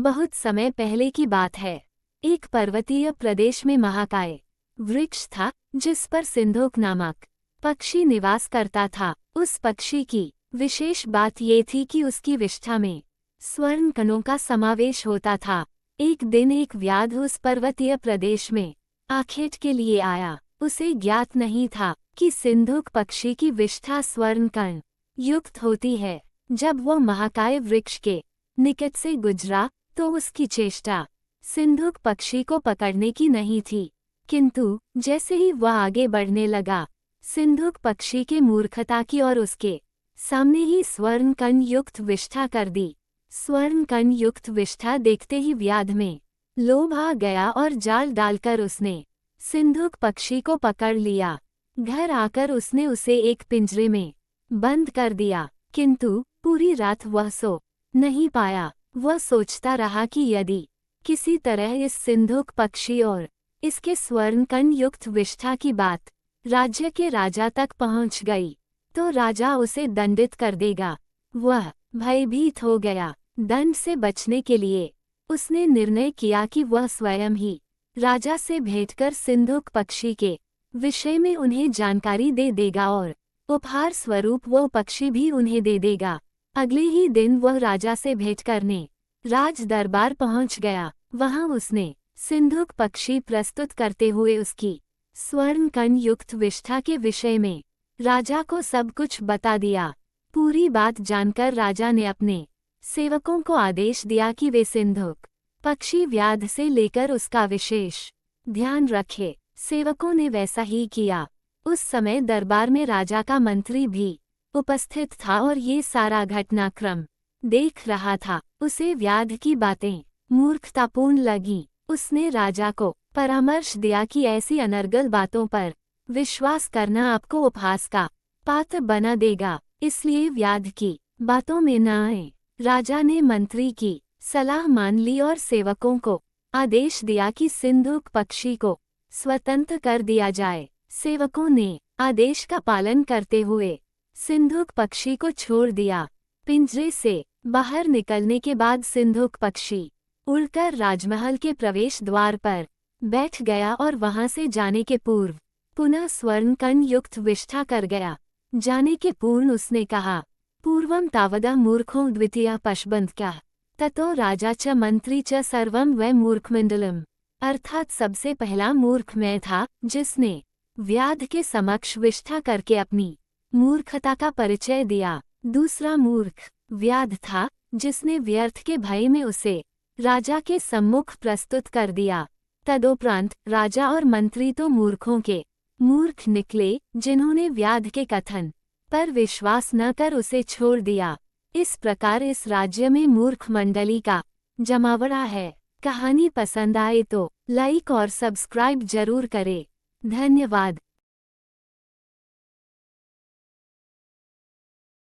बहुत समय पहले की बात है। एक पर्वतीय प्रदेश में महाकाय वृक्ष था जिस पर सिंधुक नामक पक्षी निवास करता था। उस पक्षी की विशेष बात ये थी कि उसकी विष्ठा में स्वर्ण कणों का समावेश होता था। एक दिन एक व्याध उस पर्वतीय प्रदेश में आखेट के लिए आया। उसे ज्ञात नहीं था कि सिंधुक पक्षी की विष्ठा स्वर्ण कण युक्त होती है। जब वह महाकाय वृक्ष के निकट से गुजरा तो उसकी चेष्टा सिंधुक पक्षी को पकड़ने की नहीं थी, किंतु जैसे ही वह आगे बढ़ने लगा, सिंधुक पक्षी के मूर्खता की और उसके सामने ही स्वर्ण कण युक्त विष्ठा कर दी। स्वर्ण कण युक्त विष्ठा देखते ही व्याध में लोभ आ गया और जाल डालकर उसने सिंधुक पक्षी को पकड़ लिया। घर आकर उसने उसे एक पिंजरे में बंद कर दिया, किंतु पूरी रात वह सो नहीं पाया। वह सोचता रहा कि यदि किसी तरह इस सिंधुक पक्षी और इसके स्वर्ण कण युक्त विष्ठा की बात राज्य के राजा तक पहुंच गई तो राजा उसे दंडित कर देगा। वह भयभीत हो गया। दंड से बचने के लिए उसने निर्णय किया कि वह स्वयं ही राजा से भेंटकर सिंधुक पक्षी के विषय में उन्हें जानकारी दे देगा और उपहार स्वरूप वह पक्षी भी उन्हें दे देगा। अगले ही दिन वह राजा से भेंट करने राज दरबार पहुंच गया। वहां उसने सिंधुक पक्षी प्रस्तुत करते हुए उसकी स्वर्ण कण युक्त विष्ठा के विषय में राजा को सब कुछ बता दिया। पूरी बात जानकर राजा ने अपने सेवकों को आदेश दिया कि वे सिंधुक पक्षी व्याध से लेकर उसका विशेष ध्यान रखे। सेवकों ने वैसा ही किया। उस समय दरबार में राजा का मंत्री भी उपस्थित था और ये सारा घटनाक्रम देख रहा था। उसे व्याध की बातें मूर्खतापूर्ण लगी। उसने राजा को परामर्श दिया कि ऐसी अनर्गल बातों पर विश्वास करना आपको उपहास का पात्र बना देगा, इसलिए व्याध की बातों में न आए। राजा ने मंत्री की सलाह मान ली और सेवकों को आदेश दिया कि सिंधुक पक्षी को स्वतंत्र कर दिया जाए। सेवकों ने आदेश का पालन करते हुए सिंधुक पक्षी को छोड़ दिया। पिंजरे से बाहर निकलने के बाद सिंधुक पक्षी उड़कर राजमहल के प्रवेश द्वार पर बैठ गया और वहां से जाने के पूर्व पुनः स्वर्ण कण युक्त विष्ठा कर गया। जाने के पूर्व उसने कहा, पूर्वं तावदा मूर्खों द्वितीय पशबंध्या ततो राजा च मंत्री च सर्वं वै मूर्खमंडलम। अर्थात सबसे पहला मूर्ख मैं था जिसने व्याध के समक्ष विष्ठा करके अपनी मूर्खता का परिचय दिया। दूसरा मूर्ख व्याध था जिसने व्यर्थ के भय में उसे राजा के सम्मुख प्रस्तुत कर दिया। तदोपरांत राजा और मंत्री तो मूर्खों के मूर्ख निकले जिन्होंने व्याध के कथन पर विश्वास न कर उसे छोड़ दिया। इस प्रकार इस राज्य में मूर्ख मंडली का जमावड़ा है। कहानी पसंद आए तो लाइक और सब्सक्राइब जरूर करें। धन्यवाद।